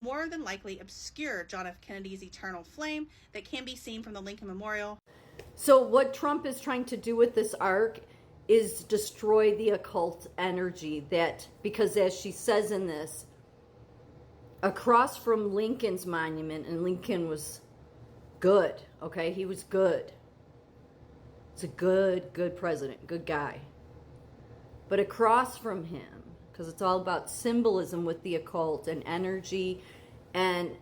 more than likely obscure John F. Kennedy's eternal flame that can be seen from the Lincoln Memorial. So what Trump is trying to do with this arc is destroy the occult energy that, because as she says in this, across from Lincoln's monument, and Lincoln was good, okay? He was good. He's a good president, good guy. But across from him, because it's all about symbolism with the occult and energy, and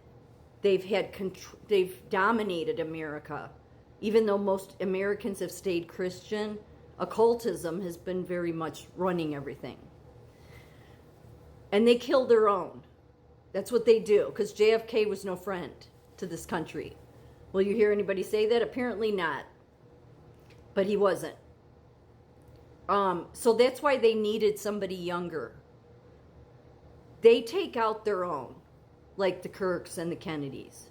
they've dominated America. Even though most Americans have stayed Christian, occultism has been very much running everything. And they kill their own. That's what they do, because JFK was no friend to this country. Will you hear anybody say that? Apparently not. But he wasn't. So that's why they needed somebody younger. They take out their own, like the Kirks and the Kennedys.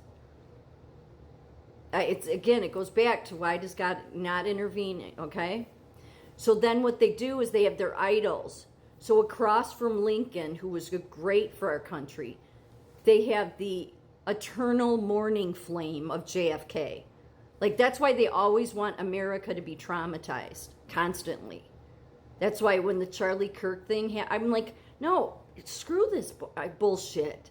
It goes back to, why does God not intervene, okay? So then what they do is they have their idols. So across from Lincoln, who was great for our country, they have the eternal morning flame of JFK. Like, that's why they always want America to be traumatized constantly. That's why when the Charlie Kirk thing I'm like, no, screw this bullshit.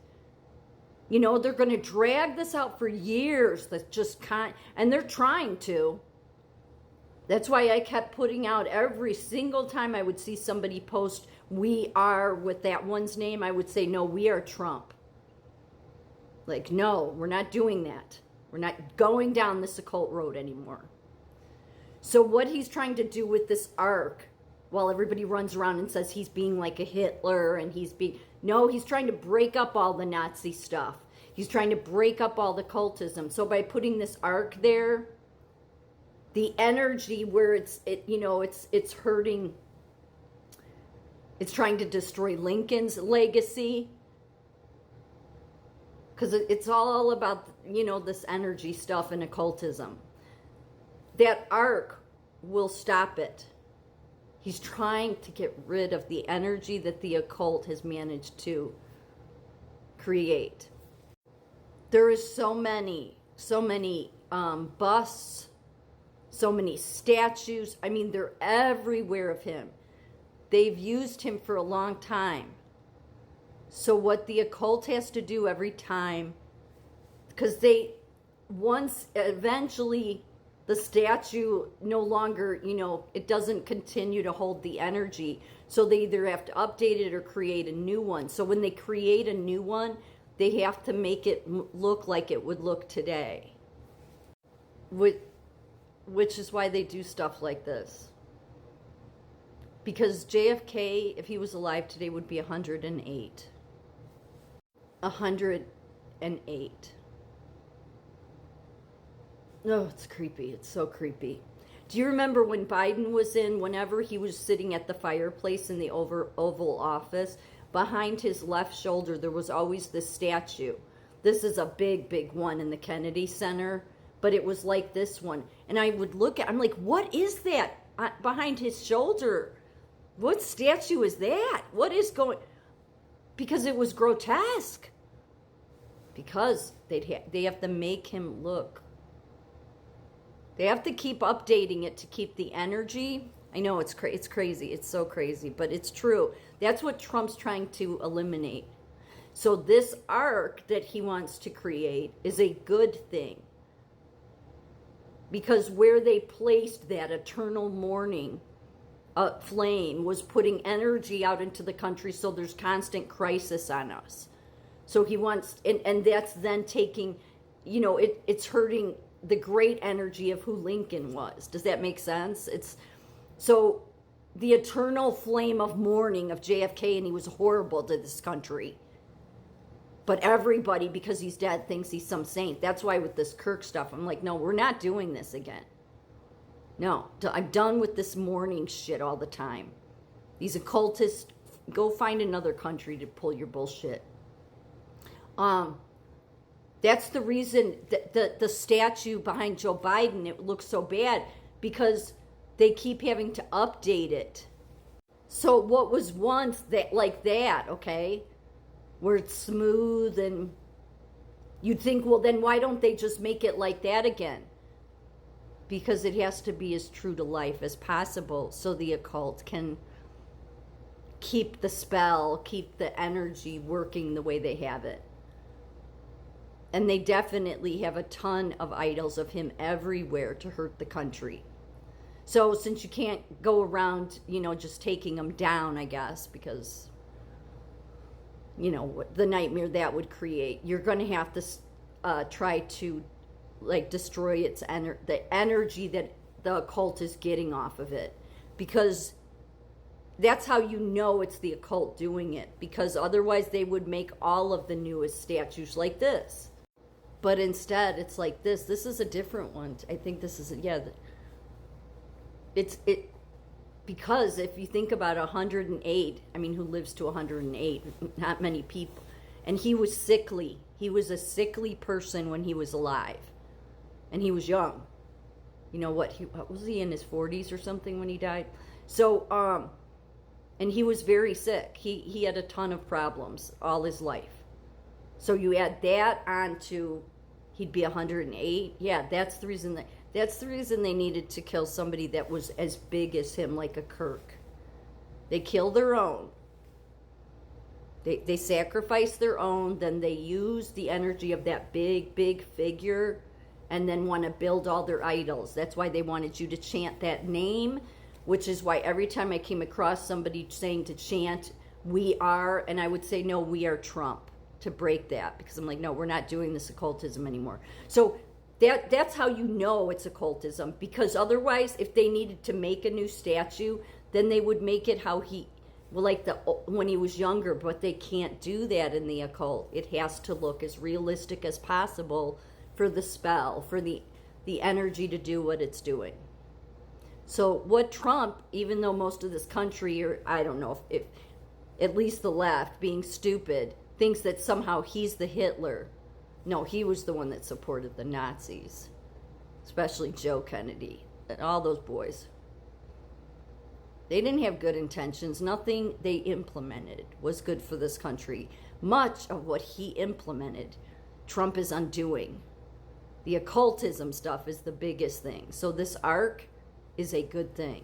You know, they're going to drag this out for years. That's just and they're trying to. That's why I kept putting out every single time I would see somebody post, "We are," with that one's name, I would say, no, we are Trump. Like, no, we're not doing that. We're not going down this occult road anymore. So what he's trying to do with this arc, while everybody runs around and says he's being like a Hitler and no, he's trying to break up all the Nazi stuff. He's trying to break up all the cultism. So by putting this arc there, the energy where it's hurting, it's trying to destroy Lincoln's legacy. Because it's all about, this energy stuff and occultism. That arc will stop it. He's trying to get rid of the energy that the occult has managed to create. There is so many busts, so many statues. I mean, they're everywhere of him. They've used him for a long time. So what the occult has to do every time, because eventually the statue no longer, it doesn't continue to hold the energy. So they either have to update it or create a new one. So when they create a new one, they have to make it look like it would look today. Which is why they do stuff like this. Because JFK, if he was alive today, would be 108. 108. Oh, it's creepy. It's so creepy. Do you remember when Biden was whenever he was sitting at the fireplace in the Oval Office, behind his left shoulder, there was always this statue. This is a big, big one in the Kennedy Center, but it was like this one. And I would I'm like, what is that behind his shoulder? What statue is that? What is going... Because it was grotesque. Because they have to make him look. They have to keep updating it to keep the energy. I know it's crazy. It's so crazy, but it's true. That's what Trump's trying to eliminate. So this arc that he wants to create is a good thing. Because where they placed that eternal morning flame was putting energy out into the country, so there's constant crisis on us. So he wants, and that's then taking, it's hurting the great energy of who Lincoln was. Does that make sense? So the eternal flame of mourning of JFK, and he was horrible to this country. But everybody, because he's dead, thinks he's some saint. That's why with this Kirk stuff, I'm like, no, we're not doing this again. No, I'm done with this mourning shit all the time. These occultists, go find another country to pull your bullshit. That's the reason that the statue behind Joe Biden, it looks so bad, because they keep having to update it. So what was once like that, okay, where it's smooth and You'd think, well, then why don't they just make it like that again? Because it has to be as true to life as possible so the occult can keep the spell, keep the energy working the way they have it. And they definitely have a ton of idols of him everywhere to hurt the country. So since you can't go around, just taking them down, I guess, because, the nightmare that would create, you're going to have to try to, destroy the energy that the occult is getting off of it. Because that's how you know it's the occult doing it. Because otherwise they would make all of the newest statues like this. But instead, it's like this. This is a different one. I think this is, because if you think about 108, who lives to 108? Not many people. And he was sickly. He was a sickly person when he was alive. And he was young. What was he, in his 40s or something when he died? So, and he was very sick. He had a ton of problems all his life. So you add that on to he'd be 108. Yeah, that's the reason they needed to kill somebody that was as big as him, like a Kirk. They kill their own. They sacrifice their own, then they use the energy of that big, big figure and then want to build all their idols. That's why they wanted you to chant that name, which is why every time I came across somebody saying to chant, "We are," and I would say, "No, we are Trump," to break that, because I'm like, no, we're not doing this occultism anymore. So that's how you know it's occultism, because otherwise, if they needed to make a new statue, then they would make it how when he was younger, but they can't do that in the occult. It has to look as realistic as possible for the spell, for the energy to do what it's doing. So what Trump, even though most of this country, or I don't know if at least the left, being stupid, thinks that somehow he's the Hitler. No, he was the one that supported the Nazis, especially Joe Kennedy and all those boys. They didn't have good intentions. Nothing they implemented was good for this country. Much of what he implemented, Trump is undoing. The occultism stuff is the biggest thing. So this arc is a good thing.